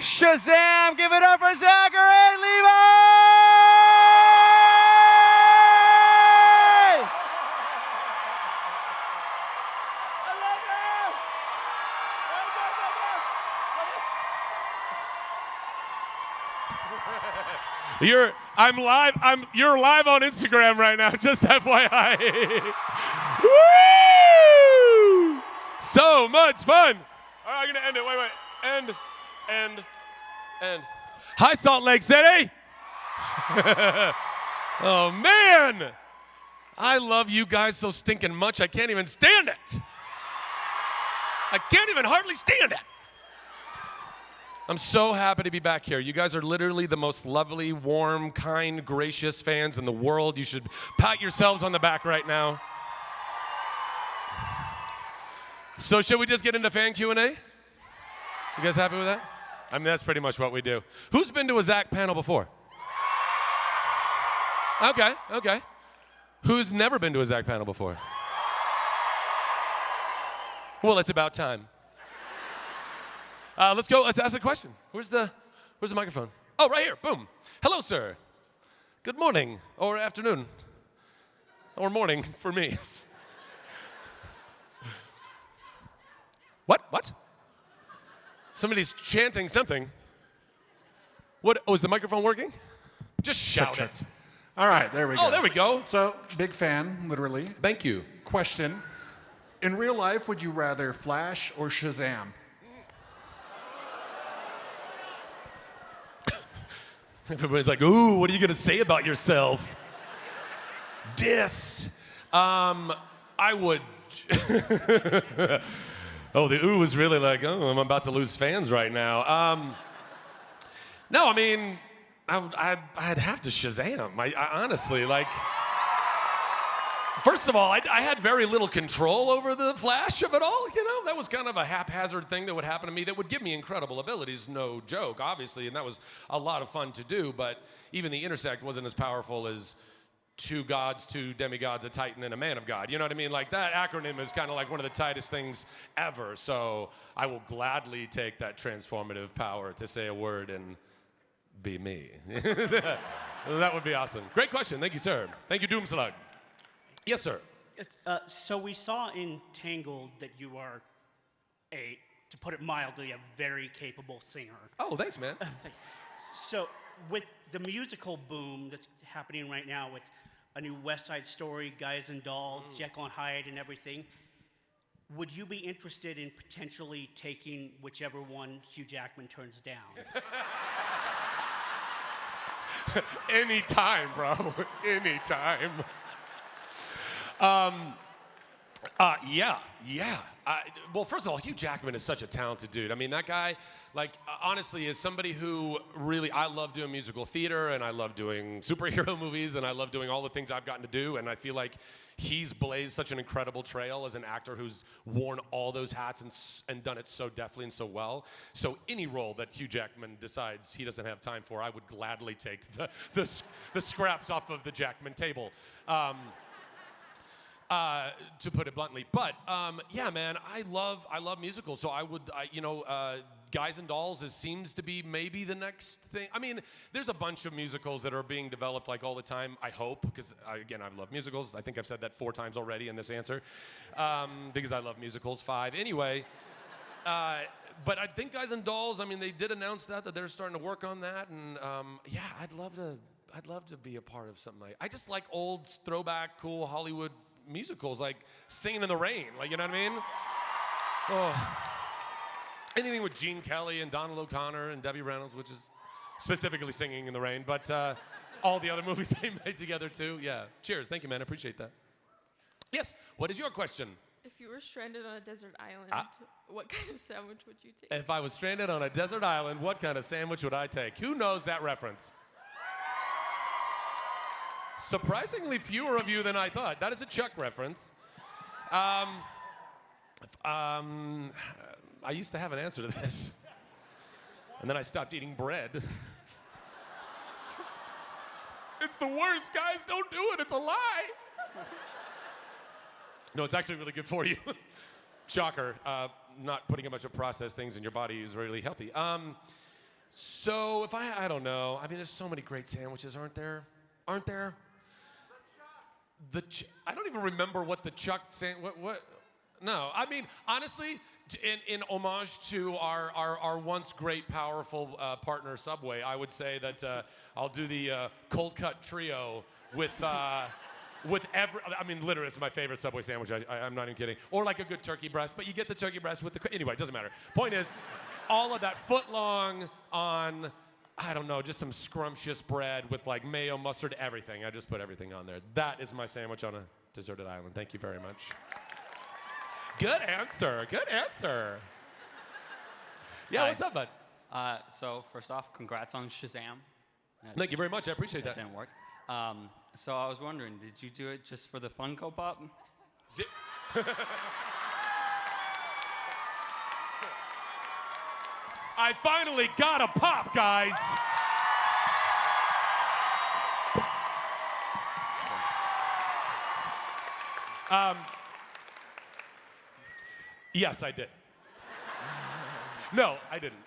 Shazam! Give it up for Zachary Levi! You're live on Instagram right now, just FYI. Woo! So much fun. All right, I'm gonna end it. Wait. End. Hi, Salt Lake City. Oh man, I love you guys so stinking much. I can't even stand it. I can't even hardly stand it. I'm so happy to be back here. You guys are literally the most lovely, warm, kind, gracious fans in the world. You should pat yourselves on the back right now. So should we just get into fan Q&A? You guys happy with that? I mean, that's pretty much what we do. Who's been to a Zach panel before? Okay. Who's never been to a Zach panel before? Well, it's about time. Let's go. Let's ask a question. Where's the microphone? Oh, right here. Boom. Hello, sir. Good morning or afternoon or morning for me. What? Somebody's chanting something. What? Oh, is the microphone working? Just shout Check. it. All right, there we go. Oh, there we go. So, big fan, literally. Thank you. Question. In real life, would you rather Flash or Shazam? Everybody's like, ooh, what are you going to say about yourself? Diss. I would. Oh, the ooh was really like, oh, I'm about to lose fans right now. No, I mean, I'd have to Shazam. I honestly, like, first of all, I had very little control over the Flash of it all, you know? That was kind of a haphazard thing that would happen to me that would give me incredible abilities, no joke, obviously, and that was a lot of fun to do, but even the intersect wasn't as powerful as two gods, two demigods, a titan, and a man of God. You know what I mean? Like, that acronym is kind of like one of the tightest things ever, so I will gladly take that transformative power to say a word and be me. That would be awesome. Great question. Thank you, sir. Thank you, Doomslug. Yes, sir. So we saw in Tangled that you are to put it mildly, a very capable singer. Oh, thanks, man. So with the musical boom that's happening right now with a new West Side Story, Guys and Dolls, Jekyll and Hyde and everything, would you be interested in potentially taking whichever one Hugh Jackman turns down? Anytime, bro. Anytime. Yeah. Well, first of all, Hugh Jackman is such a talented dude. I mean, that guy, like, honestly, is somebody who really, I love doing musical theater, and I love doing superhero movies, and I love doing all the things I've gotten to do, and I feel like he's blazed such an incredible trail as an actor who's worn all those hats and done it so deftly and so well. So any role that Hugh Jackman decides he doesn't have time for, I would gladly take the scraps off of the Jackman table. To put it bluntly, but yeah, man, I love musicals. So Guys and Dolls seems to be maybe the next thing. I mean, there's a bunch of musicals that are being developed like all the time. I hope, because again, I love musicals. I think I've said that 4 times already in this answer, because I love musicals. 5 anyway. But I think Guys and Dolls. I mean, they did announce that they're starting to work on that, and yeah, I'd love to be a part of something like. I just like old throwback, cool Hollywood musicals, like Singing in the Rain, like, you know what I mean? Oh, anything with Gene Kelly and Donald O'Connor and Debbie Reynolds, which is specifically Singing in the Rain, but all the other movies they made together too. Yeah. Cheers. Thank you, man. I appreciate that. Yes. What is your question? If you were stranded on a desert island, what kind of sandwich would you take? If I was stranded on a desert island, what kind of sandwich would I take? Who knows that reference? Surprisingly fewer of you than I thought. That is a Chuck reference. I used to have an answer to this. And then I stopped eating bread. It's the worst, guys. Don't do it. It's a lie. No, it's actually really good for you. Shocker. Not putting a bunch of processed things in your body is really healthy. So if I don't know. I mean, there's so many great sandwiches, aren't there? Aren't there? I don't even remember what the Chuck what? No, I mean honestly, in homage to our once great powerful partner Subway, I would say that I'll do the cold cut trio with every. I mean, literally, it's my favorite Subway sandwich. I'm not even kidding. Or like a good turkey breast, but you get the turkey breast with the. Anyway, it doesn't matter. Point is, all of that foot long on. I don't know, just some scrumptious bread with like mayo, mustard, everything. I just put everything on there. That is my sandwich on a deserted island. Thank you very much. Good answer. Good answer. Yeah, Hi. what's up, bud? So first off, congrats on Shazam. Thank you very much. I appreciate that. Didn't work. So I was wondering, did you do it just for the Funko Pop? I finally got a pop, guys. Yes, I did. No, I didn't.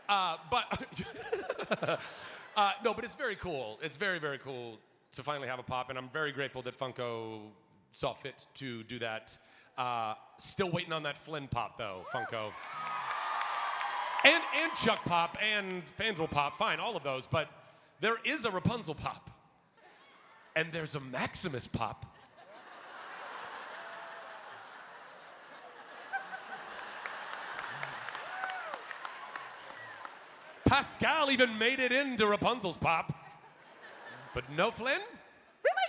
No, but it's very cool. It's very, very cool to finally have a pop, and I'm very grateful that Funko saw fit to do that. Still waiting on that Flynn pop, though, Funko. And Chuck Pop and Fandral Pop, fine, all of those, but there is a Rapunzel Pop. And there's a Maximus Pop. Pascal even made it into Rapunzel's Pop. But no Flynn? Really?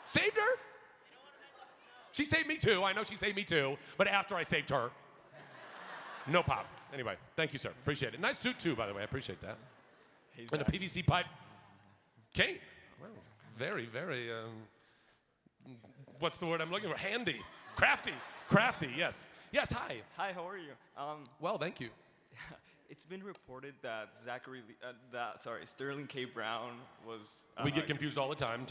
Saved her? She saved me too, I know she saved me too, but after I saved her. No pop. Anyway, thank you, sir. Appreciate it. Nice suit, too, by the way. I appreciate that. And a PVC pipe cane. Well, very, very, what's the word I'm looking for? Handy. Crafty. Crafty, yes. Yes, hi. Hi, how are you? Well, thank you. It's been reported that Sterling K. Brown was We get confused all the time.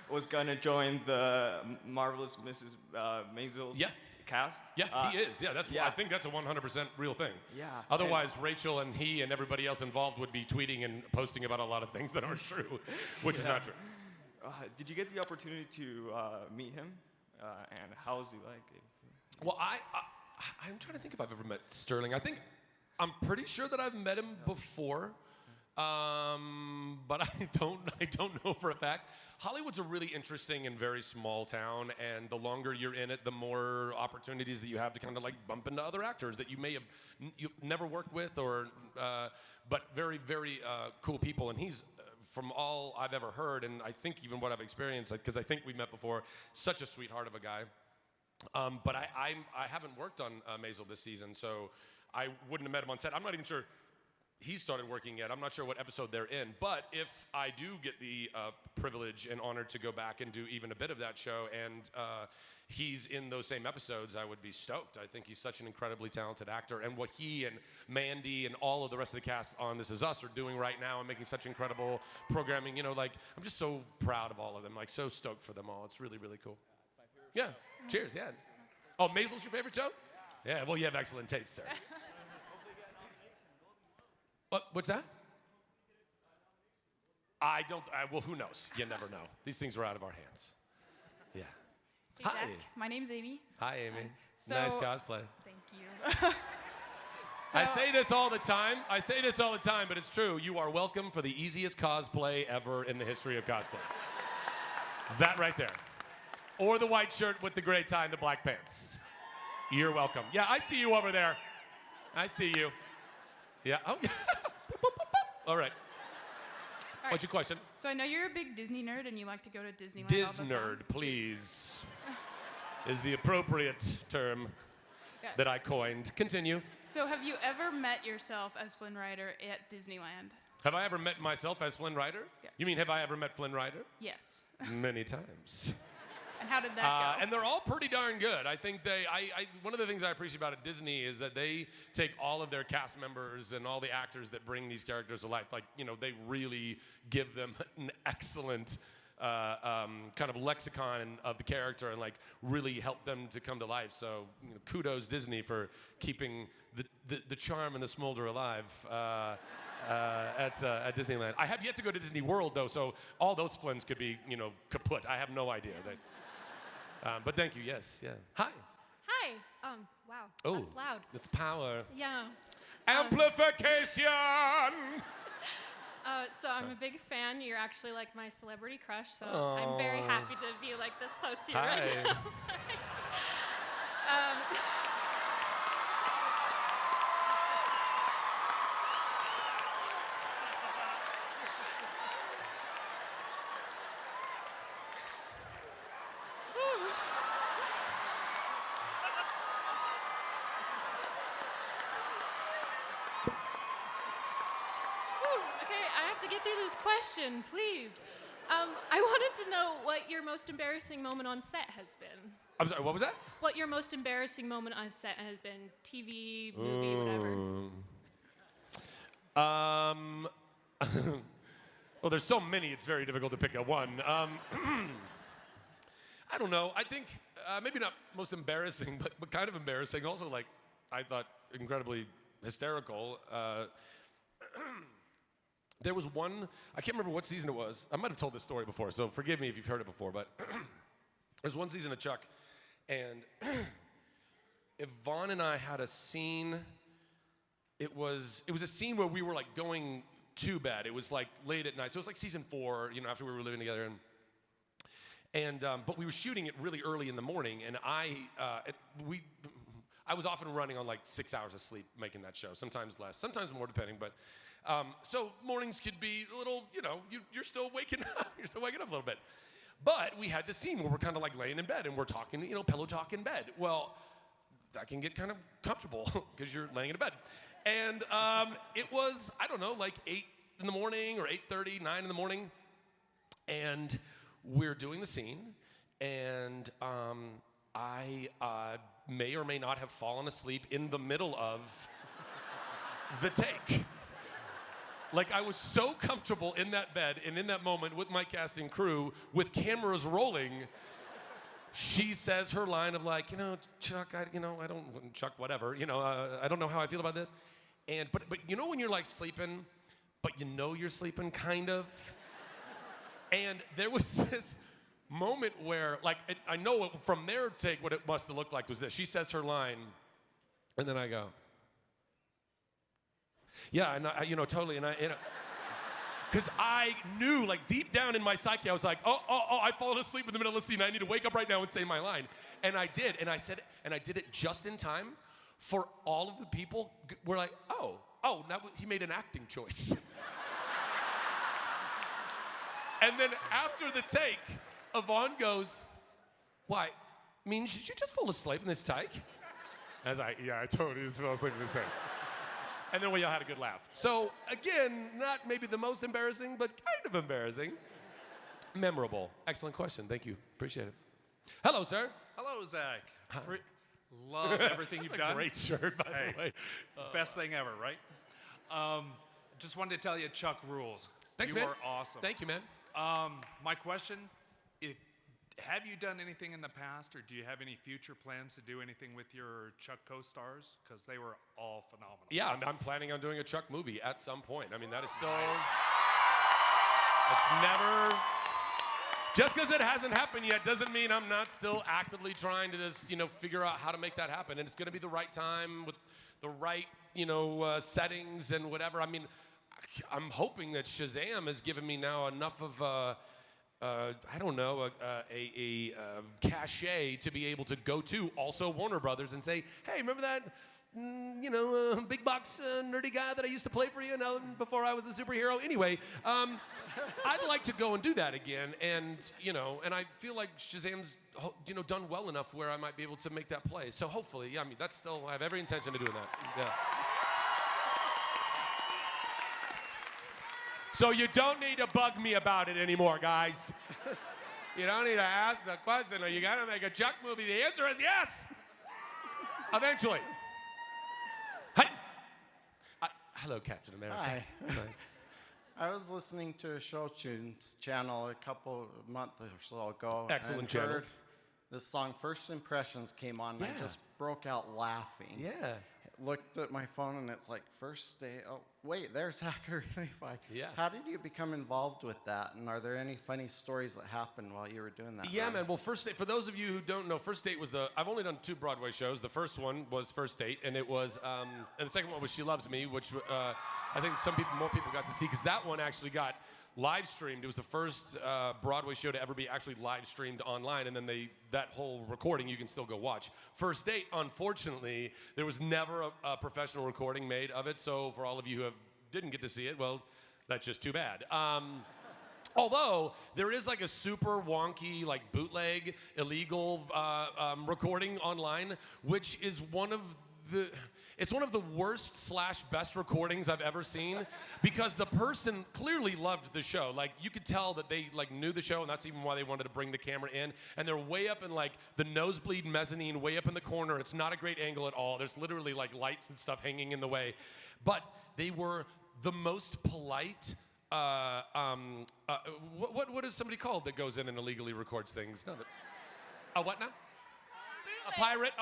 was gonna join the Marvelous Mrs. Maisel cast. Yeah, he is. Yeah, I think that's a 100% real thing. Yeah. Otherwise, Rachel and he and everybody else involved would be tweeting and posting about a lot of things that aren't true, which is not true. Did you get the opportunity to meet him? And how was he like? Well, I'm trying to think if I've ever met Sterling. I'm pretty sure that I've met him before, but I don't know for a fact. Hollywood's a really interesting and very small town, and the longer you're in it, the more opportunities that you have to kind of like bump into other actors that you may have never worked with, but very, very cool people. And he's, from all I've ever heard, and I think even what I've experienced, because I think we've met before, such a sweetheart of a guy. But I haven't worked on Maisel this season, so I wouldn't have met him on set. I'm not even sure he's started working yet. I'm not sure what episode they're in. But if I do get the privilege and honor to go back and do even a bit of that show, and he's in those same episodes, I would be stoked. I think he's such an incredibly talented actor. And what he and Mandy and all of the rest of the cast on This Is Us are doing right now and making such incredible programming, you know, like, I'm just so proud of all of them. Like, so stoked for them all. It's really, really cool. Yeah. Cheers. Yeah. Oh, Maisel's your favorite show? Yeah. Well, you have excellent taste, sir. What's that? I don't. Well, who knows? You never know. These things are out of our hands. Yeah. Hey, Hi. Zach. My name's Amy. Hi, Amy. So- Nice cosplay. Thank you. I say this all the time. But it's true. You are welcome for the easiest cosplay ever in the history of cosplay. That right there. Or the white shirt with the gray tie and the black pants. You're welcome. Yeah, I see you over there. I see you. Yeah. Oh, yeah. All right. All What's your question? So I know you're a big Disney nerd and you like to go to Disneyland all the time. Disnerd, please, is the appropriate term that I coined. Continue. So have you ever met yourself as Flynn Rider at Disneyland? Have I ever met myself as Flynn Rider? Yeah. You mean have I ever met Flynn Rider? Yes. Many times. And how did that go? And they're all pretty darn good. I think one of the things I appreciate about Disney is that they take all of their cast members and all the actors that bring these characters to life. Like, you know, they really give them an excellent kind of lexicon of the character and like really help them to come to life. So kudos Disney for keeping the charm and the smolder alive at Disneyland. I have yet to go to Disney World though, so all those Flynns could be kaput. I have no idea. But thank you. Yes. Yeah. Hi. Hi. Wow. Oh, That's loud. That's power. Yeah. Amplification. So I'm a big fan. You're actually like my celebrity crush, so I'm very happy to be like this close to you right now. Get through this question, please. I wanted to know what your most embarrassing moment on set has been. I'm sorry, what was that? What your most embarrassing moment on set has been, TV, movie, whatever. Well, there's so many, it's very difficult to pick a one. I don't know. I think maybe not most embarrassing, but kind of embarrassing. Also, like, I thought incredibly hysterical. There was one, I can't remember what season it was. I might have told this story before, so forgive me if you've heard it before, but there's one season of Chuck, and Yvonne and I had a scene. It was a scene where we were like going to bed. It was like late at night, so it was like season 4, after we were living together, but we were shooting it really early in the morning, and I was often running on like 6 hours of sleep making that show, sometimes less, sometimes more, depending, but. So mornings could be a little, you're still waking up. You're still waking up a little bit. But we had this scene where we're kind of like laying in bed and we're talking, pillow talk in bed. Well, that can get kind of comfortable because you're laying in bed. And it was, I don't know, like 8 in the morning or 8:30, 9 in the morning. And we're doing the scene. And I may or may not have fallen asleep in the middle of the take. Like, I was so comfortable in that bed and in that moment with my casting crew, with cameras rolling, she says her line of like, Chuck, Chuck, whatever, I don't know how I feel about this. But when you're like sleeping, but you're sleeping kind of? And there was this moment where, like, I know from their take what it must have looked like was this. She says her line, and then I go, yeah, and totally, and because I knew, like, deep down in my psyche, I was like, oh, I've fallen asleep in the middle of the scene. I need to wake up right now and say my line. And I did, and I did it just in time for all of the people were like, he made an acting choice. And then after the take, Yvonne goes, why, did you just fall asleep in this take? I was like, yeah, I totally just fell asleep in this take. And then we all had a good laugh. So, again, not maybe the most embarrassing, but kind of embarrassing. Memorable. Excellent question. Thank you. Appreciate it. Hello, sir. Hello, Zach. Hi. Love everything you've done. Great shirt, by the way. Best thing ever, right? Just wanted to tell you, Chuck rules. Thanks, you man. are awesome. Thank you, man. My question, have you done anything in the past, or do you have any future plans to do anything with your Chuck co-stars? Because they were all phenomenal. Yeah, I'm planning on doing a Chuck movie at some point. I mean, that is still... It's never... Just because it hasn't happened yet doesn't mean I'm not still actively trying to just, figure out how to make that happen. And it's going to be the right time with the right, settings and whatever. I mean, I'm hoping that Shazam has given me now enough of... a cachet to be able to go to also Warner Brothers and say, hey, remember that, big box nerdy guy that I used to play for you before I was a superhero? Anyway, I'd like to go and do that again, and I feel like Shazam's done well enough where I might be able to make that play. So hopefully, I have every intention of doing that. Yeah. So you don't need to bug me about it anymore, guys. You don't need to ask the question, are you going to make a Chuck movie? The answer is yes. Eventually. Hi. Hello, Captain America. Hi. I was listening to a show tunes channel a couple months or so ago. Excellent and channel. heard this song, First Impressions, came on, and I Yeah. just broke out laughing. Yeah. Looked at my phone, and it's like, first day, oh, wait, there's Zachary Levi. Yeah. How did you become involved with that? And are there any funny stories that happened while you were doing that? Yeah, run? man. Well, First Date, for those of you who don't know, First Date was I've only done 2 Broadway shows. The first one was First Date, and it was, and the second one was She Loves Me, which I think more people got to see, because that one actually got live streamed. It was the first Broadway show to ever be actually live streamed online, and then that whole recording you can still go watch. First Date, unfortunately, there was never a professional recording made of it, so for all of you who didn't get to see it, well, that's just too bad. Although there is like a super wonky, like bootleg, illegal recording online, which is one of the worst / best recordings I've ever seen, because the person clearly loved the show. Like, you could tell that they like knew the show, and that's even why they wanted to bring the camera in. And they're way up in like the nosebleed mezzanine, way up in the corner. It's not a great angle at all. There's literally like lights and stuff hanging in the way. But they were the most polite. What is somebody called that goes in and illegally records things? No, a what now? A pirate.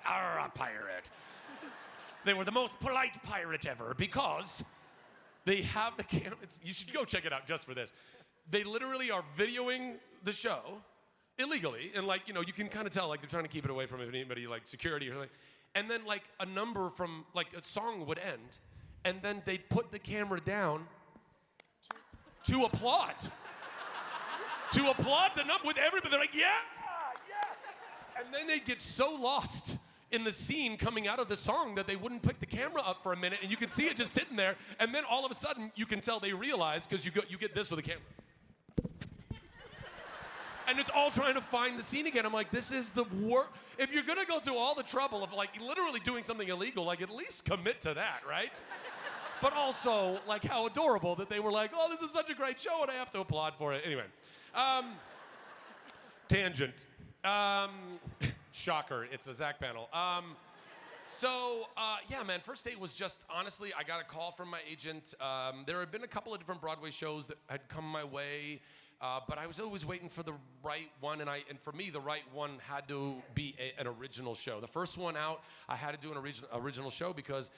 Arr, a pirate. They were the most polite pirate ever, because they have the camera. You should go check it out just for this. They literally are videoing the show illegally, and like, you know, you can kind of tell like they're trying to keep it away from anybody like security or something. And then like a number from like a song would end, and then they'd put the camera down to applaud. To applaud the number with everybody. They're like, yeah. And then they'd get so lost in the scene coming out of the song that they wouldn't pick the camera up for a minute, and you can see it just sitting there, and then all of a sudden you can tell they realize, because you get this with the camera. And it's all trying to find the scene again. I'm like, this is the worst. If you're gonna go through all the trouble of like literally doing something illegal, like at least commit to that, right? But also, like, how adorable that they were like, oh, this is such a great show, and I have to applaud for it. Anyway, tangent. Shocker, it's a Zach panel. Yeah, man, First Date was just, honestly, I got a call from my agent. There had been a couple of different Broadway shows that had come my way, but I was always waiting for the right one, and for me, the right one had to be an original show. The first one out, I had to do an original show, because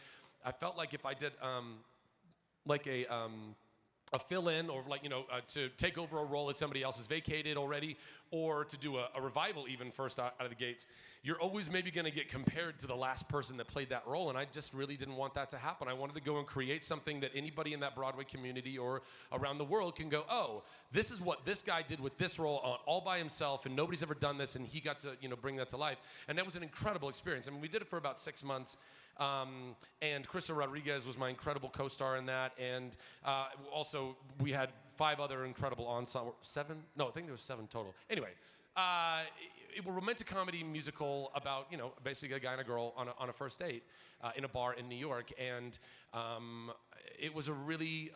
I felt like if I did like a fill-in, or like, you know, to take over a role that somebody else has vacated already, or to do a revival even first out of the gates, you're always maybe going to get compared to the last person that played that role, and I just really didn't want that to happen. I wanted to go and create something that anybody in that Broadway community or around the world can go, oh, this is what this guy did with this role all by himself, and nobody's ever done this, and he got to, you know, bring that to life. And that was an incredible experience. I mean, we did it for about 6 months. And Krista Rodriguez was my incredible co-star in that, and also we had 5 other incredible ensemble, 7? No, I think there was 7 total. Anyway, it was a romantic comedy musical about, you know, basically a guy and a girl on a first date in a bar in New York, and it was a really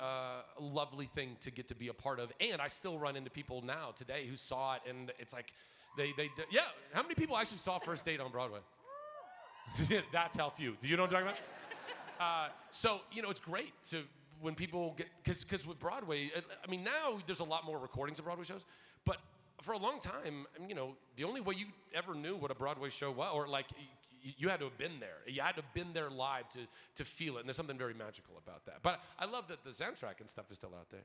lovely thing to get to be a part of. And I still run into people now today who saw it, and it's like yeah. How many people actually saw First Date on Broadway? That's how few. Do you know what I'm talking about? So, you know, it's great when people get, because with Broadway, I mean, now there's a lot more recordings of Broadway shows, but for a long time, you know, the only way you ever knew what a Broadway show was, or like, you had to have been there. You had to have been there live to feel it, and there's something very magical about that. But I love that the soundtrack and stuff is still out there.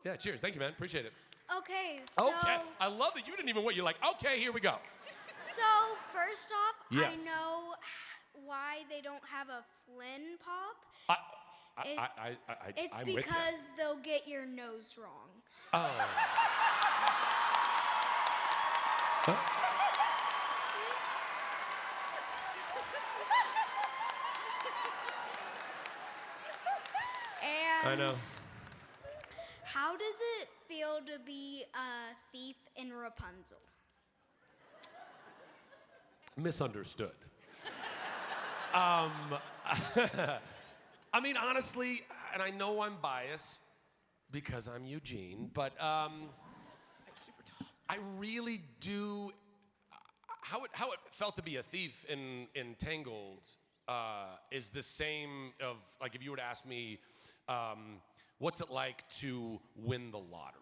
Yeah, cheers. Thank you, man. Appreciate it. Okay, so... Okay. I love that you didn't even wait. You're like, okay, here we go. So, first off, Yes. I know why they don't have a Flynn pop. It's I'm with you. because they'll get your nose wrong. Oh. Huh? And I know. how does it feel to be a thief in Rapunzel? Misunderstood. I mean, honestly, and I know I'm biased because I'm Eugene, but I really do. How it felt to be a thief in Tangled is the same of, like, if you were to ask me what's it like to win the lottery?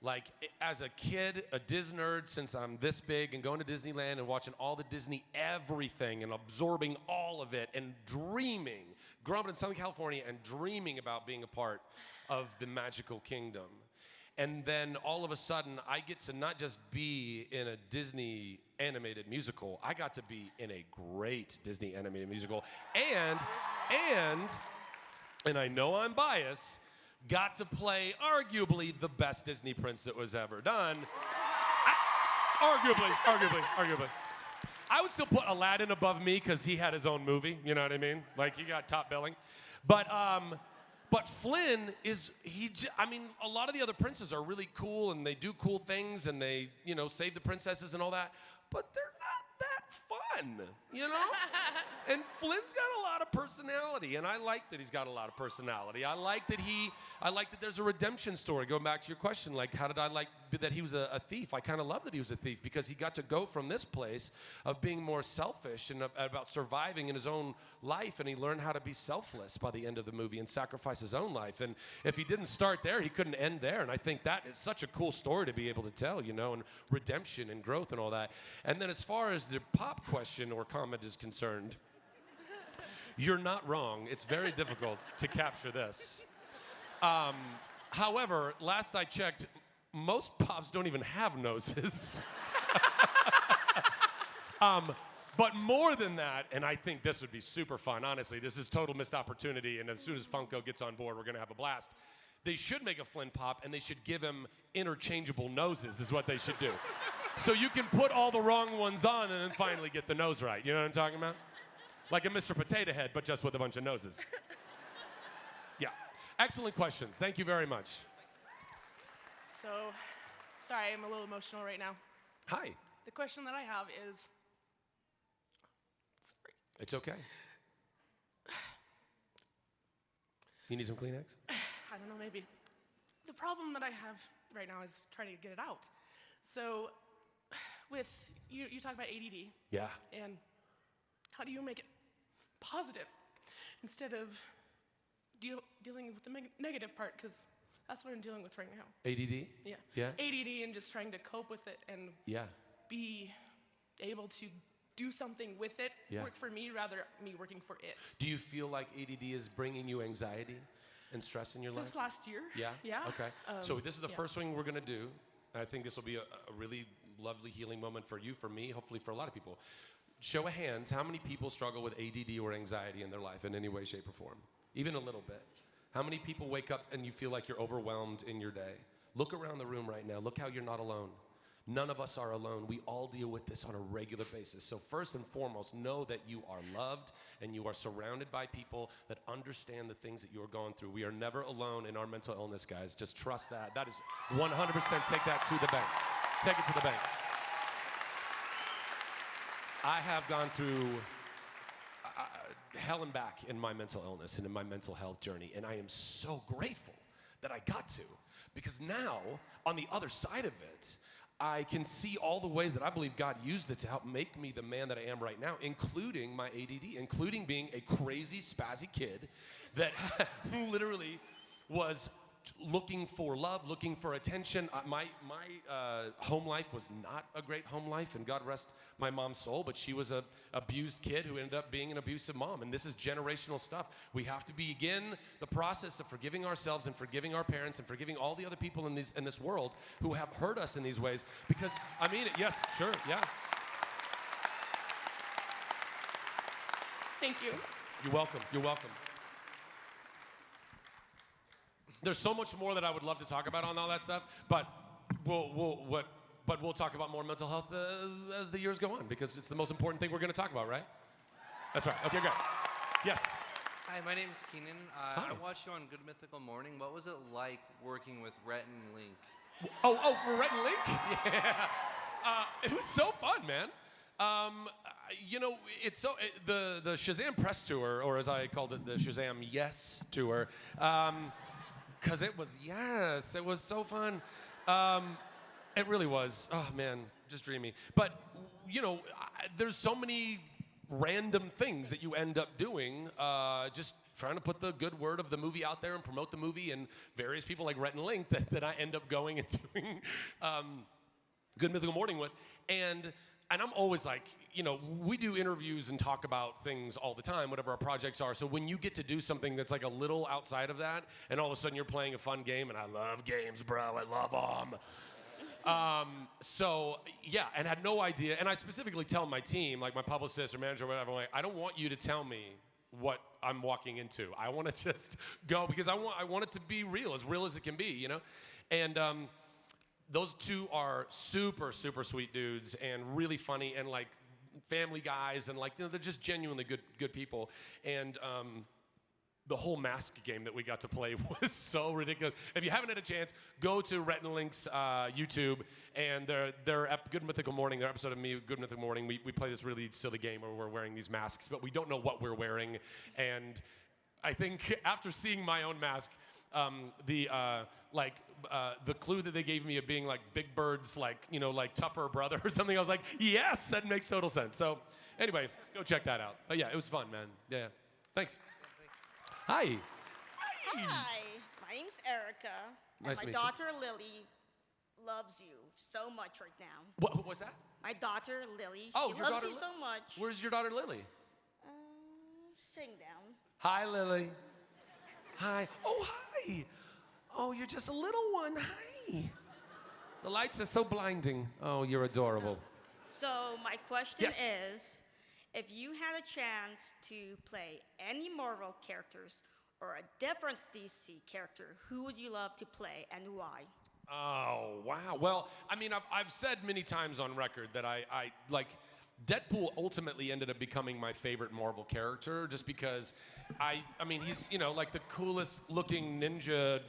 Like, as a kid, a Disney nerd, since I'm this big, and going to Disneyland and watching all the Disney everything and absorbing all of it and dreaming, growing up in Southern California and dreaming about being a part of the magical kingdom. And then all of a sudden, I get to not just be in a Disney animated musical, I got to be in a great Disney animated musical. And I know I'm biased, got to play arguably the best Disney prince that was ever done. Arguably. I would still put Aladdin above me because he had his own movie, you know what I mean? Like, he got top billing. But Flynn is, a lot of the other princes are really cool and they do cool things and they, save the princesses and all that, but they're not that fun, And Flynn's got a lot of personality, and I like that he's got a lot of personality. I like that there's a redemption story. Going back to your question, like, how did I like that he was a thief? I kind of love that he was a thief because he got to go from this place of being more selfish and about surviving in his own life, and he learned how to be selfless by the end of the movie and sacrifice his own life. And if he didn't start there, he couldn't end there. And I think that is such a cool story to be able to tell, and redemption and growth and all that. And then as far as the pop question or comment is concerned, you're not wrong. It's very difficult to capture this. However, last I checked, most pops don't even have noses. But more than that, and I think this would be super fun, honestly, this is total missed opportunity, and as soon as Funko gets on board, we're gonna have a blast. They should make a Flynn pop, and they should give him interchangeable noses, is what they should do. So you can put all the wrong ones on and then finally get the nose right. You know what I'm talking about? Like a Mr. Potato Head, but just with a bunch of noses. Yeah. Excellent questions. Thank you very much. So, sorry, I'm a little emotional right now. Hi. The question that I have is, sorry. It's okay. You need some Kleenex? I don't know, maybe. The problem that I have right now is trying to get it out. So, you talk about ADD. Yeah. And how do you make it positive instead of dealing with the negative part? Because that's what I'm dealing with right now. ADD? Yeah. Yeah. ADD and just trying to cope with it and be able to do something with it, work for me rather me working for it. Do you feel like ADD is bringing you anxiety and stress in your life? This last year. Yeah? Yeah. Okay. So this is the first thing we're going to do. I think this will be a really lovely healing moment for you, for me, hopefully for a lot of people. Show of hands, how many people struggle with ADD or anxiety in their life in any way, shape, or form? Even a little bit. How many people wake up and you feel like you're overwhelmed in your day? Look around the room right now. Look how you're not alone. None of us are alone. We all deal with this on a regular basis. So first and foremost, know that you are loved and you are surrounded by people that understand the things that you are going through. We are never alone in our mental illness, guys. Just trust that. That is 100%, take that to the bank. Take it to the bank. I have gone through hell and back in my mental illness and in my mental health journey, and I am so grateful that I got to, because now, on the other side of it, I can see all the ways that I believe God used it to help make me the man that I am right now, including my ADD, including being a crazy, spazzy kid that literally was looking for love, looking for attention. My home life was not a great home life, and God rest my mom's soul, but she was an abused kid who ended up being an abusive mom, and this is generational stuff. We have to begin the process of forgiving ourselves and forgiving our parents and forgiving all the other people in this world who have hurt us in these ways, because, I mean it. Yes, sure, yeah. Thank you. You're welcome, you're welcome. There's so much more that I would love to talk about on all that stuff, but we'll talk about more mental health as the years go on, because it's the most important thing we're going to talk about, right? That's right. Okay, great. Yes. Hi, my name is Keenan. Hi. I watched you on Good Mythical Morning. What was it like working with Rhett and Link? Oh, for Rhett and Link? Yeah. It was so fun, man. The Shazam press tour, or as I called it, the Shazam Yes tour, because it was so fun. It really was. Oh, man, just dreamy. But, there's so many random things that you end up doing, just trying to put the good word of the movie out there and promote the movie, and various people like Rhett and Link that I end up going and doing Good Mythical Morning with. And I'm always like, you know, we do interviews and talk about things all the time, whatever our projects are. So when you get to do something that's like a little outside of that, and all of a sudden you're playing a fun game, and I love games, bro, I love them. So yeah, and had no idea. And I specifically tell my team, like my publicist or manager or whatever, I'm like, I don't want you to tell me what I'm walking into. I want to just go, because I want it to be real as it can be, you know? And those two are super, super sweet dudes and really funny and like family guys, and like, you know, they're just genuinely good people. And the whole mask game that we got to play was so ridiculous. If you haven't had a chance, go to Rhett and Link's YouTube, and their Good Mythical Morning, their episode of me, Good Mythical Morning, we play this really silly game where we're wearing these masks, but we don't know what we're wearing. And I think after seeing my own mask, the clue that they gave me of being like Big Bird's, like, you know, like tougher brother or something, I was like, yes, that makes total sense. So anyway, go check that out. But yeah, it was fun, man. Yeah, thanks. Hi. Hi, my name's Erica, Nice to and meet my you. daughter Lily loves you so much right now. What was that? My daughter Lily, Oh, she your loves daughter you so much. Where's your daughter Lily? Sing down. Hi, Lily. Hi. Oh, hi. Oh, you're just a little one. Hi. The lights are so blinding. Oh, you're adorable. So my question Yes. is, if you had a chance to play any Marvel characters or a different DC character, who would you love to play and why? Oh, wow. Well, I mean, I've said many times on record that I like, Deadpool ultimately ended up becoming my favorite Marvel character, just because I mean, he's, you know, like the coolest looking ninja,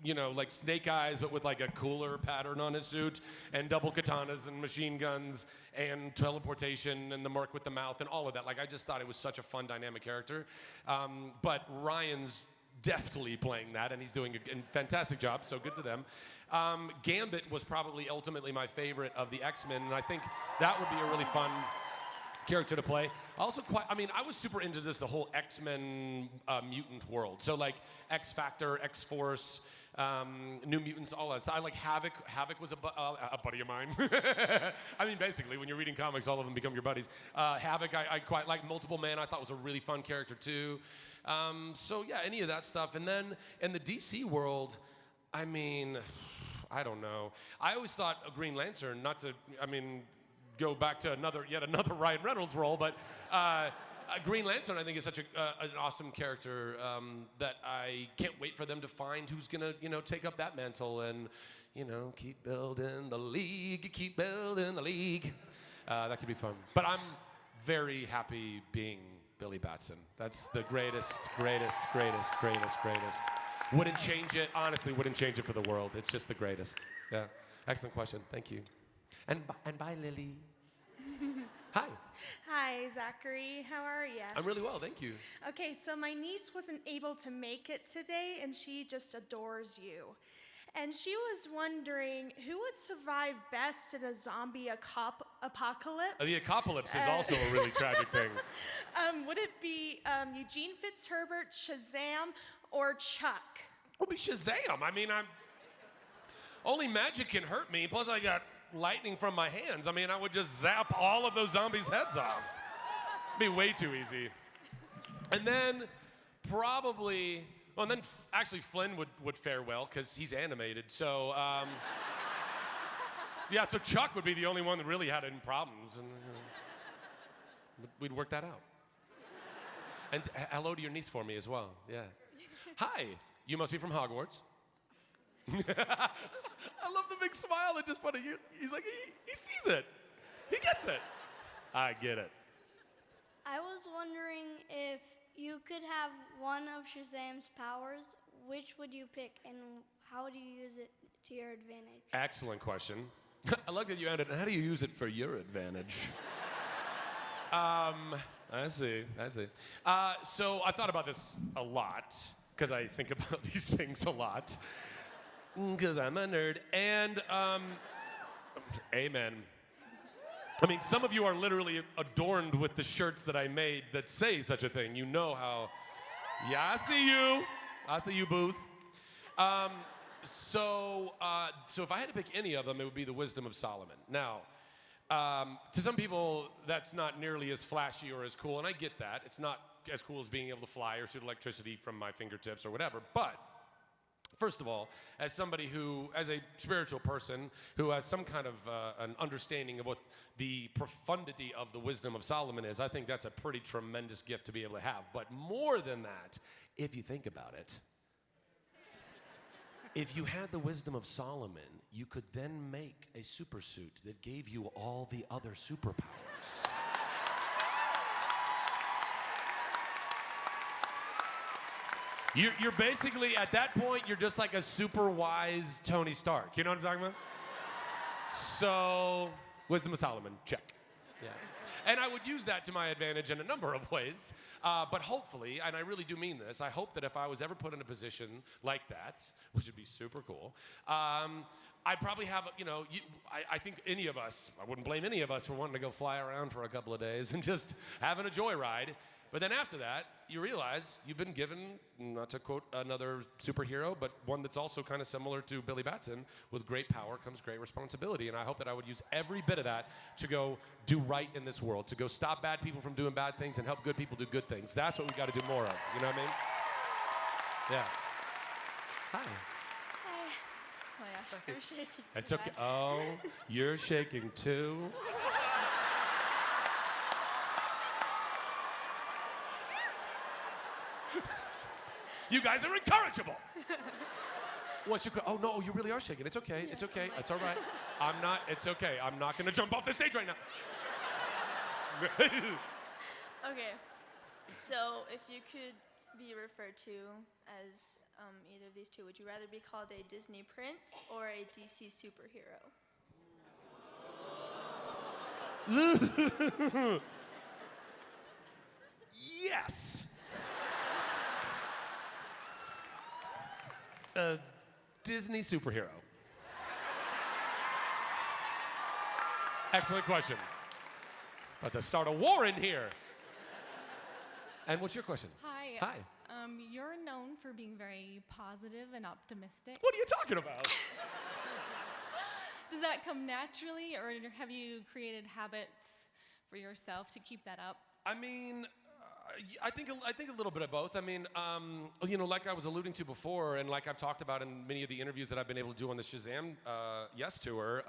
you know, like Snake Eyes, but with like a cooler pattern on his suit, and double katanas and machine guns and teleportation and the mark with the mouth and all of that. Like, I just thought it was such a fun, dynamic character. But Ryan's deftly playing that, and he's doing a fantastic job, so good to them. Gambit was probably ultimately my favorite of the X-Men, and I think that would be a really fun character to play. Also, I was super into the whole X-Men mutant world. So like X-Factor, X-Force, New Mutants, all that. So I like Havoc. Havoc was a buddy of mine. I mean, basically, when you're reading comics, all of them become your buddies. Havoc, I quite like. Multiple Man, I thought was a really fun character too. So yeah, any of that stuff. And then in the DC world, I mean, I don't know. I always thought a Green Lantern, not to, I mean, go back to yet another Ryan Reynolds role, but Green Lantern, I think, is such an awesome character that I can't wait for them to find who's gonna, you know, take up that mantle and, you know, keep building the league, keep building the league. That could be fun. But I'm very happy being Billy Batson. That's the greatest. Wouldn't change it, honestly, wouldn't change it for the world. It's just the greatest. Yeah, excellent question, thank you. And bye, Lily. Hi. Hi, Zachary. How are you? I'm really well, thank you. Okay, so my niece wasn't able to make it today, and she just adores you. And she was wondering who would survive best in a zombie apocalypse? The apocalypse is also a really tragic thing. Would it be Eugene Fitzherbert, Shazam, or Chuck? It would be Shazam. I mean, only magic can hurt me, plus I got lightning from my hands. I mean, I would just zap all of those zombies' heads off. It'd be way too easy. And then probably, well, and then actually Flynn would fare well because he's animated. So, yeah, so Chuck would be the only one that really had any problems, and we'd work that out. And hello to your niece for me as well, yeah. Hi, you must be from Hogwarts. I love the big smile that just put it. He's like, he sees it. He gets it. I get it. I was wondering if you could have one of Shazam's powers, which would you pick and how do you use it to your advantage? Excellent question. I like that you added, how do you use it for your advantage? I see. So I thought about this a lot, because I think about these things a lot. Because I'm a nerd. And, amen. I mean, some of you are literally adorned with the shirts that I made that say such a thing. You know how Yeah, I see you. I see you, Booth. So if I had to pick any of them, it would be the Wisdom of Solomon. Now, to some people, that's not nearly as flashy or as cool, and I get that. It's not as cool as being able to fly or shoot electricity from my fingertips or whatever, but first of all, as somebody who, as a spiritual person who has some kind of an understanding of what the profundity of the Wisdom of Solomon is, I think that's a pretty tremendous gift to be able to have. But more than that, if you think about it, if you had the Wisdom of Solomon, you could then make a super suit that gave you all the other superpowers. You're basically, at that point, you're just like a super wise Tony Stark. You know what I'm talking about? So, Wisdom of Solomon, check. Yeah. And I would use that to my advantage in a number of ways. But hopefully, and I really do mean this, I hope that if I was ever put in a position like that, which would be super cool, I'd probably have, I think any of us, I wouldn't blame any of us for wanting to go fly around for a couple of days and just having a joyride. But then after that, you realize you've been given, not to quote another superhero, but one that's also kind of similar to Billy Batson, with great power comes great responsibility. And I hope that I would use every bit of that to go do right in this world, to go stop bad people from doing bad things and help good people do good things. That's what we got to do more of. You know what I mean? Yeah. Hi. Hi. Oh my gosh, you're shaking. It's okay. Oh, you're shaking too. You guys are incorrigible. What's your? Oh no, you really are shaking. It's okay. It's okay. It's all right. I'm not. It's okay. I'm not gonna jump off the stage right now. Okay. So if you could be referred to as either of these two, would you rather be called a Disney prince or a DC superhero? Yes. A Disney superhero. Excellent question. About to start a war in here. And what's your question? Hi. Hi. You're known for being very positive and optimistic. What are you talking about? Does that come naturally, or have you created habits for yourself to keep that up? I mean, I think a little bit of both. I mean, like I was alluding to before, and like I've talked about in many of the interviews that I've been able to do on the Shazam Yes tour,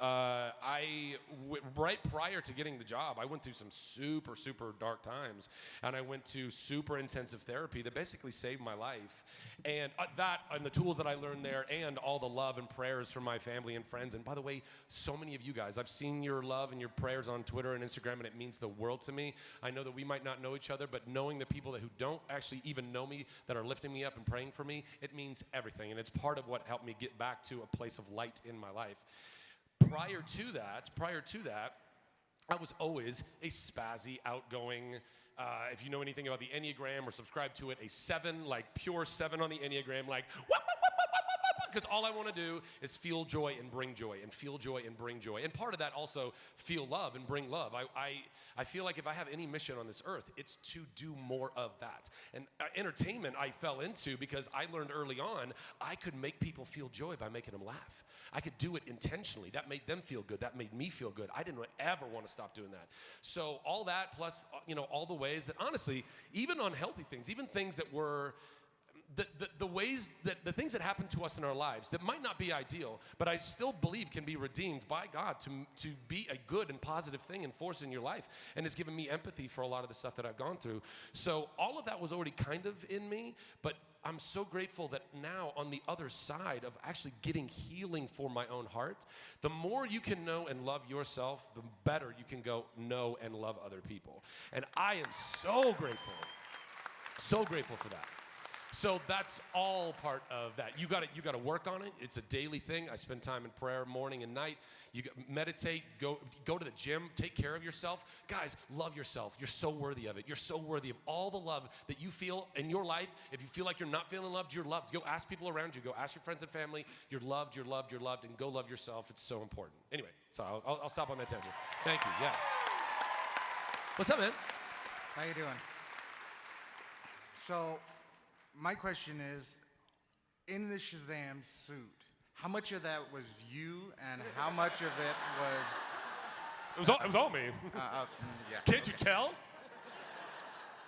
right prior to getting the job, I went through some super, super dark times, and I went to super intensive therapy that basically saved my life. And and the tools that I learned there, and all the love and prayers from my family and friends. And by the way, so many of you guys, I've seen your love and your prayers on Twitter and Instagram, and it means the world to me. I know that we might not know each other, but knowing the people who don't actually even know me, that are lifting me up and praying for me, it means everything. And it's part of what helped me get back to a place of light in my life. Prior to that, I was always a spazzy, outgoing, if you know anything about the Enneagram or subscribe to it, a 7, like pure 7 on the Enneagram, like, because all I want to do is feel joy and bring joy, and feel joy and bring joy. And part of that also, feel love and bring love. I feel like if I have any mission on this earth, it's to do more of that. And entertainment I fell into because I learned early on I could make people feel joy by making them laugh. I could do it intentionally. That made them feel good. That made me feel good. I didn't ever want to stop doing that. So all that plus, all the ways that honestly, even unhealthy things, even things that were the ways that the things that happen to us in our lives that might not be ideal, but I still believe can be redeemed by God to be a good and positive thing and force in your life, and it's given me empathy for a lot of the stuff that I've gone through. So all of that was already kind of in me, but I'm so grateful that now on the other side of actually getting healing for my own heart, the more you can know and love yourself, the better you can go know and love other people. And I am so grateful for that. So that's all part of that. You got to work on it. It's a daily thing. I spend time in prayer morning and night. You meditate, go to the gym, take care of yourself. Guys, love yourself. You're so worthy of it. You're so worthy of all the love that you feel in your life. If you feel like you're not feeling loved, you're loved. Go ask people around you. Go ask your friends and family. You're loved, you're loved, you're loved, and go love yourself. It's so important. Anyway, so I'll stop on that tangent. Thank you. Yeah. What's up, man? How you doing? So, my question is, in the Shazam suit, how much of that was you, and how much of it was? It was all me. Yeah. Can't you tell?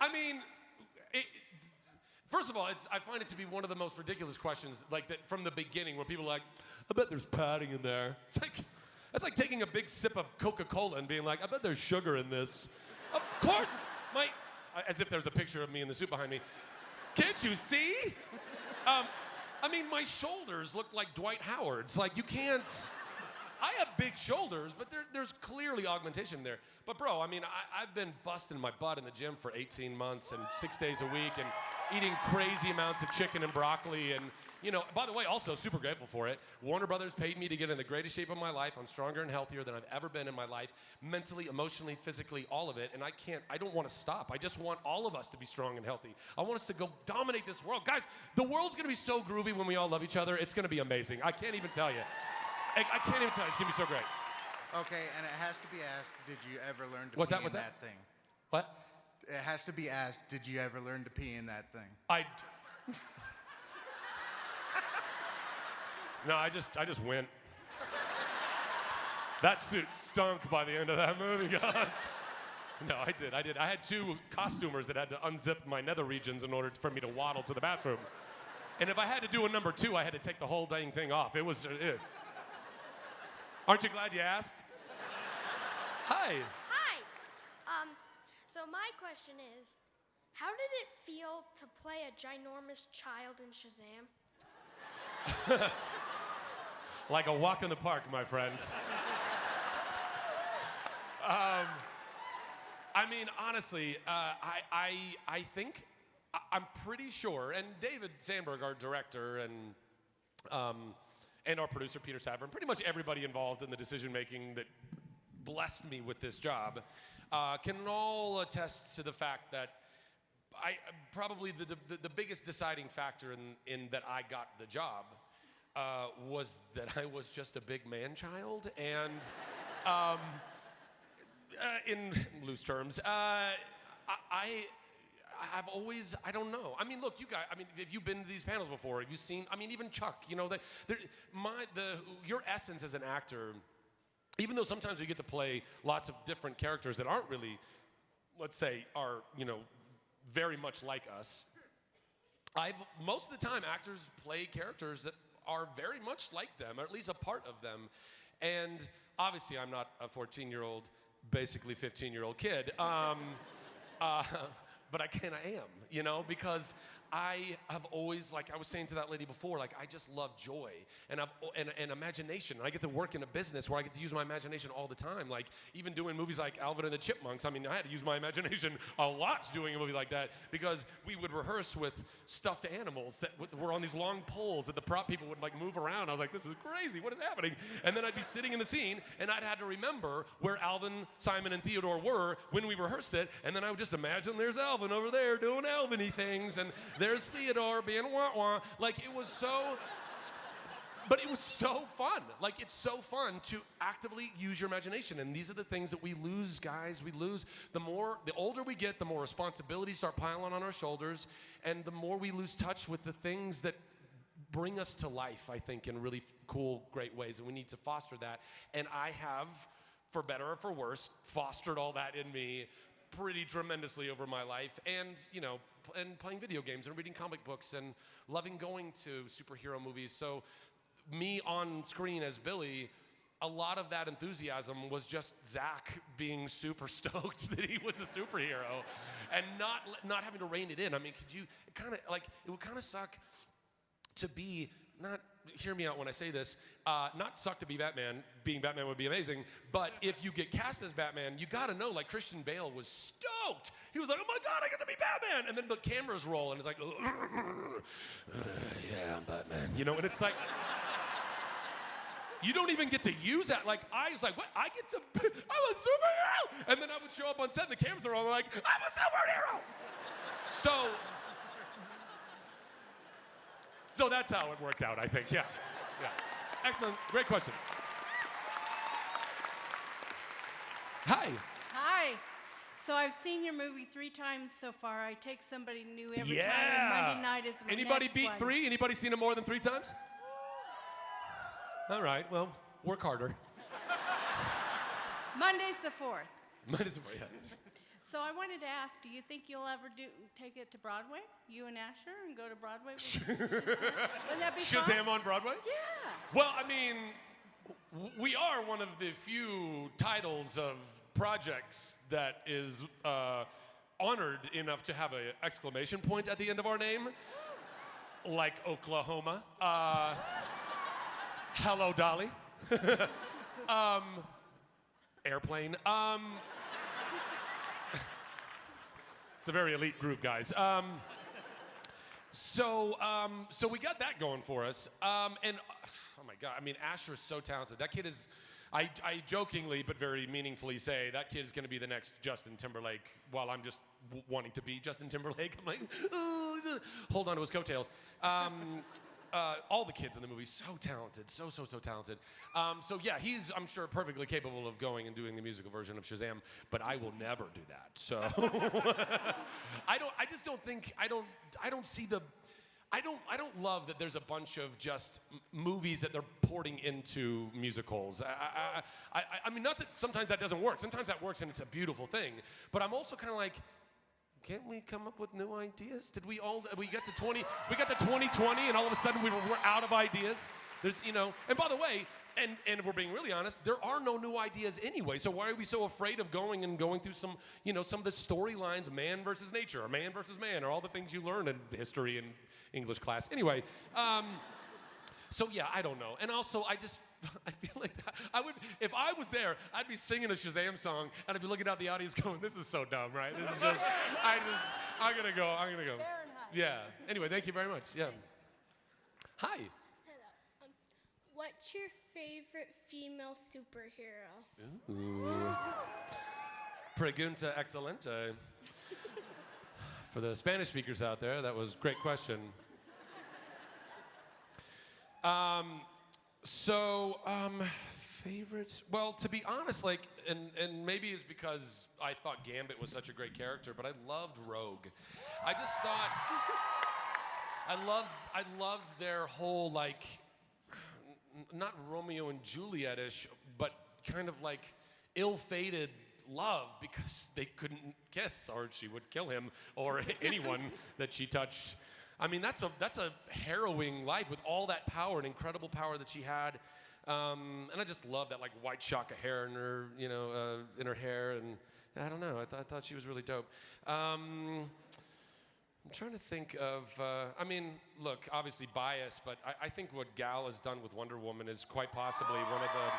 I mean, first of all, I find it to be one of the most ridiculous questions, like that from the beginning, where people are like, I bet there's padding in there. That's like taking a big sip of Coca-Cola and being like, I bet there's sugar in this. Of course, as if there's a picture of me in the suit behind me. Can't you see? I mean, my shoulders look like Dwight Howard's. Like, you can't. I have big shoulders, but there's clearly augmentation there. But bro, I mean, I've been busting my butt in the gym for 18 months and 6 days a week and eating crazy amounts of chicken and broccoli. And, you know, by the way, also super grateful for it. Warner Brothers paid me to get in the greatest shape of my life. I'm stronger and healthier than I've ever been in my life, mentally, emotionally, physically, all of it. And I don't want to stop. I just want all of us to be strong and healthy. I want us to go dominate this world. Guys, the world's going to be so groovy when we all love each other. It's going to be amazing. I can't even tell you. I can't even tell you. It's going to be so great. Okay, and it has to be asked, did you ever learn to What's pee that? What's in that? that thing? What? It has to be asked, did you ever learn to pee in that thing? No, I just went. That suit stunk by the end of that movie, guys. No, I did. I had 2 costumers that had to unzip my nether regions in order for me to waddle to the bathroom. And if I had to do a number 2, I had to take the whole dang thing off. It was it. Aren't you glad you asked? Hi. Hi. So my question is, how did it feel to play a ginormous child in Shazam? Like a walk in the park, my friend. I mean, honestly, I think, I'm pretty sure, and David Sandberg, our director, and our producer, Peter Savern, pretty much everybody involved in the decision-making that blessed me with this job, can all attest to the fact that probably the biggest deciding factor in that I got the job was that I was just a big man-child, and in loose terms, I've always, I don't know. I mean, look, you guys, I mean, have you been to these panels before? Have you seen, I mean, even Chuck, you know, your essence as an actor, even though sometimes we get to play lots of different characters that aren't really, let's say, are, you know, very much like us, most of the time, actors play characters that are very much like them, or at least a part of them. And obviously, I'm not a 14-year-old, basically 15-year-old kid. But I kind of am, you know, because I have always, like I was saying to that lady before, like I just love joy and imagination. And I get to work in a business where I get to use my imagination all the time. Like even doing movies like Alvin and the Chipmunks, I mean, I had to use my imagination a lot doing a movie like that because we would rehearse with stuffed animals that were on these long poles that the prop people would like move around. I was like, this is crazy, what is happening? And then I'd be sitting in the scene and I'd had to remember where Alvin, Simon, and Theodore were when we rehearsed it. And then I would just imagine there's Alvin over there doing Alvin-y things and there's Theodore being wah-wah. Like, it was so, but it was so fun. Like, it's so fun to actively use your imagination. And these are the things that we lose, guys. We lose. The older we get, the more responsibilities start piling on our shoulders. And the more we lose touch with the things that bring us to life, I think, in really cool, great ways. And we need to foster that. And I have, for better or for worse, fostered all that in me pretty tremendously over my life, and you know, and playing video games and reading comic books and loving going to superhero movies. So me on screen as Billy, a lot of that enthusiasm was just Zach being super stoked that he was a superhero and not having to rein it in. I mean, it would kind of suck to be, not, hear me out when I say this, not suck to be Batman. Being Batman would be amazing, but if you get cast as Batman, you gotta know, like Christian Bale was stoked. He was like, oh my God, I get to be Batman! And then the cameras roll and it's like, yeah, I'm Batman. You know, and it's like, you don't even get to use that. Like, I was like, what? I'm a superhero! And then I would show up on set and the cameras are rolling like, I'm a superhero! So that's how it worked out, I think, yeah. Excellent, great question. Hi. Hi. So I've seen your movie 3 times so far. I take somebody new every Yeah. time, and Monday night is my Anybody next beat one. 3? Anybody seen it more than 3 times? All right, well, work harder. Monday's the 4th. Might as well, yeah. So I wanted to ask, do you think you'll ever take it to Broadway, you and Asher, and go to Broadway? Would that be Shazam fun? on Broadway? Yeah. Well, I mean, we are one of the few titles of projects that is honored enough to have an exclamation point at the end of our name, like Oklahoma. Hello, Dolly. Airplane. It's a very elite group, guys. So we got that going for us. And oh my God, I mean, Asher is so talented. That kid is, I jokingly but very meaningfully say that kid is going to be the next Justin Timberlake. While I'm just wanting to be Justin Timberlake, I'm like, oh, hold on to his coattails. All the kids in the movie, so talented, so talented. So yeah, he's, I'm sure, perfectly capable of going and doing the musical version of Shazam, but I will never do that. So I don't love that there's a bunch of just movies that they're porting into musicals. I mean, not that sometimes that doesn't work. Sometimes that works and it's a beautiful thing. But I'm also kind of like, can't we come up with new ideas? We got to 2020 and all of a sudden we're out of ideas. There's, and by the way, and if we're being really honest, there are no new ideas anyway. So why are we so afraid of going through some, some of the storylines, man versus nature, or man versus man, or all the things you learn in history and English class. Anyway, so yeah, I don't know. And also, I feel like that, if I was there, I'd be singing a Shazam song, and I'd be looking out the audience going, this is so dumb, right? This is just, I'm gonna go. Fahrenheit. Yeah. Anyway, thank you very much. Yeah. Hi. Hello. What's your favorite female superhero? Ooh. Pregunta excelente. For the Spanish speakers out there, that was a great question. Favorites? Well, to be honest, and maybe it's because I thought Gambit was such a great character, but I loved Rogue. I just thought, I loved their whole, not Romeo and Juliet-ish, but kind of ill-fated love because they couldn't kiss or she would kill him or anyone that she touched. I mean, that's a harrowing life with all that power and incredible power that she had. And I just love that white shock of hair in her, in her hair, and I don't know. I thought she was really dope. I'm trying to think of. I mean, look, obviously biased, but I think what Gal has done with Wonder Woman is quite possibly one of the.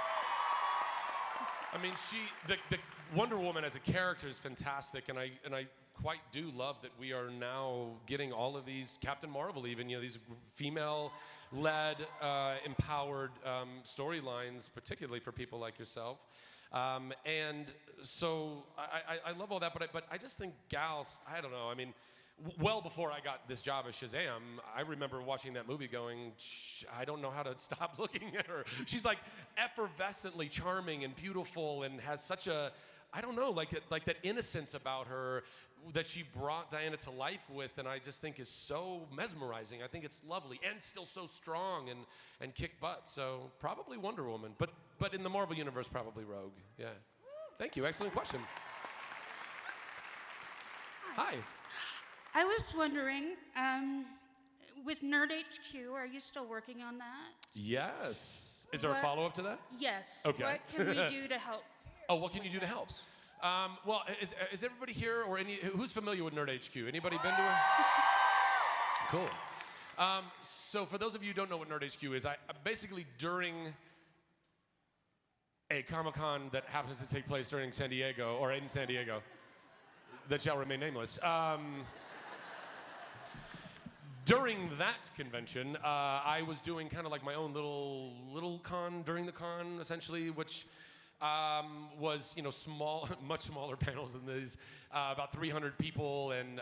I mean, the Wonder Woman as a character is fantastic, and I quite do love that we are now getting all of these, Captain Marvel even, these female-led, empowered storylines, particularly for people like yourself. And so I love all that, but I just think gals, I don't know, I mean, well before I got this job as Shazam, I remember watching that movie going, I don't know how to stop looking at her. She's effervescently charming and beautiful and has such a, I don't know, like that innocence about her that she brought Diana to life with, and I just think is so mesmerizing. I think it's lovely and still so strong and kick butt. So probably Wonder Woman, but in the Marvel universe, probably Rogue. Yeah. Thank you. Excellent question. Hi. I was wondering, with Nerd HQ, are you still working on that? Yes. Is there a What- follow-up to that? Yes. Okay. What can we do to help? Oh, what can you do to help? Well, is everybody here or who's familiar with Nerd HQ? Anybody been to it? Cool. So for those of you who don't know what Nerd HQ is, I basically during a Comic-Con that happens to take place during San Diego or in San Diego, that shall remain nameless. During that convention, I was doing kind of my own little con during the con, essentially, which was, small, much smaller panels than these, about 300 people, and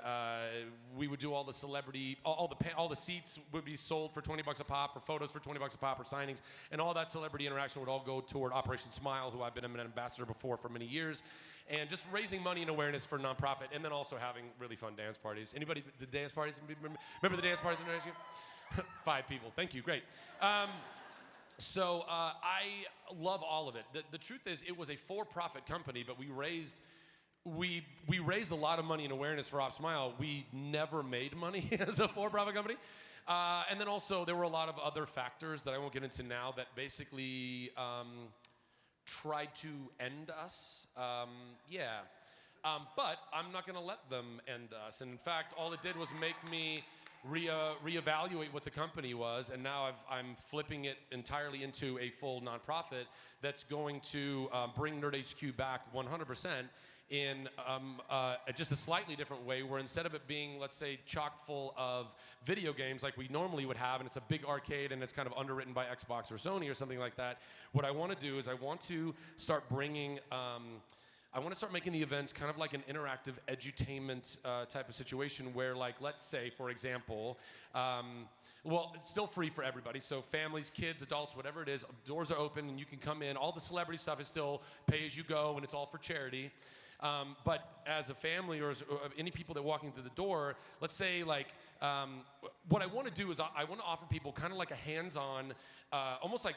we would do all the celebrity, all the seats would be sold for 20 bucks a pop, or photos for 20 bucks a pop, or signings, and all that celebrity interaction would all go toward Operation Smile, who I've been an ambassador before for many years, and just raising money and awareness for nonprofit, and then also having really fun dance parties. Anybody did dance parties? Remember the dance parties in NSU? 5 people. Thank you. Great. So I love all of it. The truth is, it was a for-profit company, but we raised a lot of money and awareness for Op Smile. We never made money as a for-profit company. And then also, there were a lot of other factors that I won't get into now that basically tried to end us. But I'm not going to let them end us. And in fact, all it did was make me reevaluate what the company was, and now I'm flipping it entirely into a full nonprofit that's going to bring Nerd HQ back 100% in just a slightly different way, where instead of it being, let's say, chock full of video games like we normally would have, and it's a big arcade and it's kind of underwritten by Xbox or Sony or something like that, what I want to do is I want to start bringing I want to start making the event kind of like an interactive edutainment type of situation where, like, let's say, for example, well, it's still free for everybody. So families, kids, adults, whatever it is, doors are open and you can come in. All the celebrity stuff is still pay as you go, and it's all for charity. But as a family or any people that are walking through the door, let's say, like, what I want to do is I want to offer people kind of like a hands-on, almost like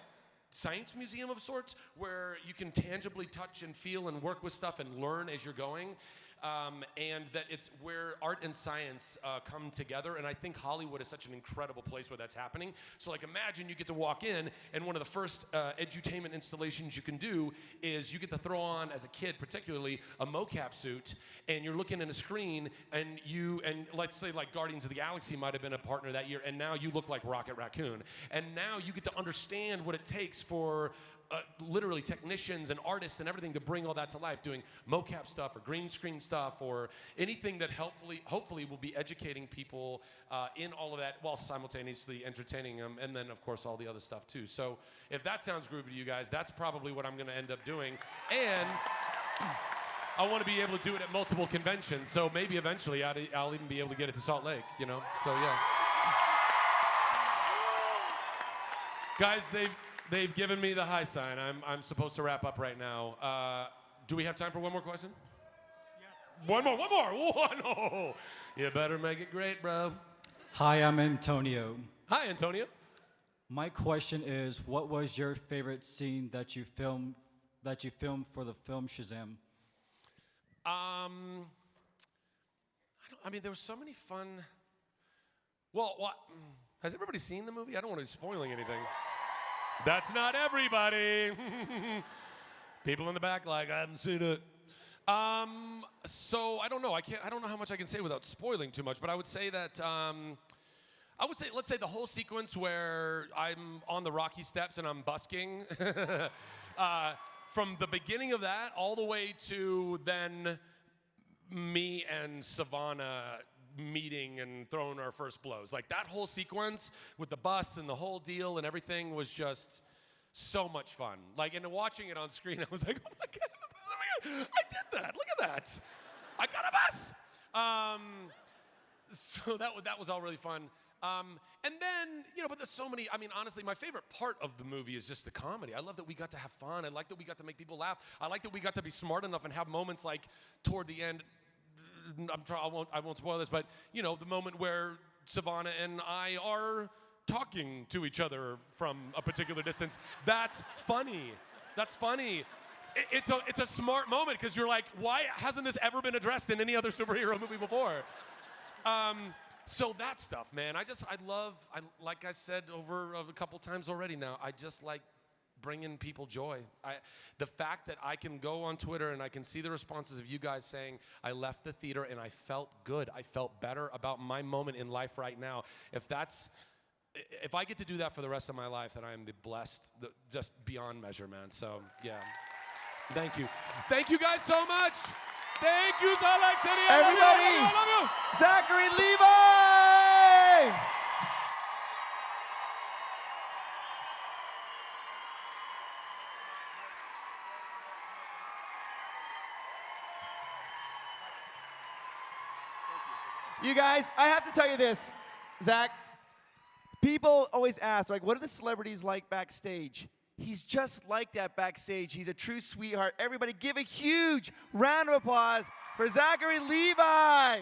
science museum of sorts, where you can tangibly touch and feel and work with stuff and learn as you're going, and that it's where art and science come together. And I think Hollywood is such an incredible place where that's happening. So, like, imagine you get to walk in, and one of the first edutainment installations you can do is you get to throw on, as a kid particularly, a mocap suit, and you're looking at a screen, and let's say, like, Guardians of the Galaxy might have been a partner that year, and now you look like Rocket Raccoon. And now you get to understand what it takes for literally technicians and artists and everything to bring all that to life, doing mocap stuff or green screen stuff or anything that hopefully will be educating people in all of that while simultaneously entertaining them, and then of course all the other stuff too. So if that sounds groovy to you guys, that's probably what I'm going to end up doing. And I want to be able to do it at multiple conventions, so maybe eventually I'll even be able to get it to Salt Lake, So yeah. Guys, they've given me the high sign. I'm supposed to wrap up right now. Do we have time for one more question? Yes. One more. Oh, you better make it great, bro. Hi, I'm Antonio. Hi, Antonio. My question is, what was your favorite scene that you filmed for the film Shazam? There was so many fun. Well, what? Has everybody seen the movie? I don't want to be spoiling anything. That's not everybody. People in the back like, I haven't seen it. So I don't know. I don't know how much I can say without spoiling too much, but I would say that let's say the whole sequence where I'm on the Rocky Steps and I'm busking, from the beginning of that all the way to then me and Savannah meeting and throwing our first blows. Like, that whole sequence with the bus and the whole deal and everything was just so much fun. Like, and watching it on screen, I was like, oh my God, I did that. Look at that. I got a bus. So that was all really fun. And then, but there's so many, honestly, my favorite part of the movie is just the comedy. I love that we got to have fun. I like that we got to make people laugh. I like that we got to be smart enough and have moments like toward the end. I won't spoil this, but the moment where Savannah and I are talking to each other from a particular distance. That's funny. That's funny. It's a smart moment because you're like, why hasn't this ever been addressed in any other superhero movie before? So that stuff, man. Like I said over a couple times already now, I just like bringing people joy. The fact that I can go on Twitter and I can see the responses of you guys saying, I left the theater and I felt good. I felt better about my moment in life right now. If I get to do that for the rest of my life, then I am blessed, just beyond measure, man. So, yeah. Thank you. Thank you guys so much. Thank you, Salt Lake City. Everybody, I love you. Zachary Levi! You guys, I have to tell you this, Zach. People always ask, like, what are the celebrities like backstage? He's just like that backstage. He's a true sweetheart. Everybody give a huge round of applause for Zachary Levi.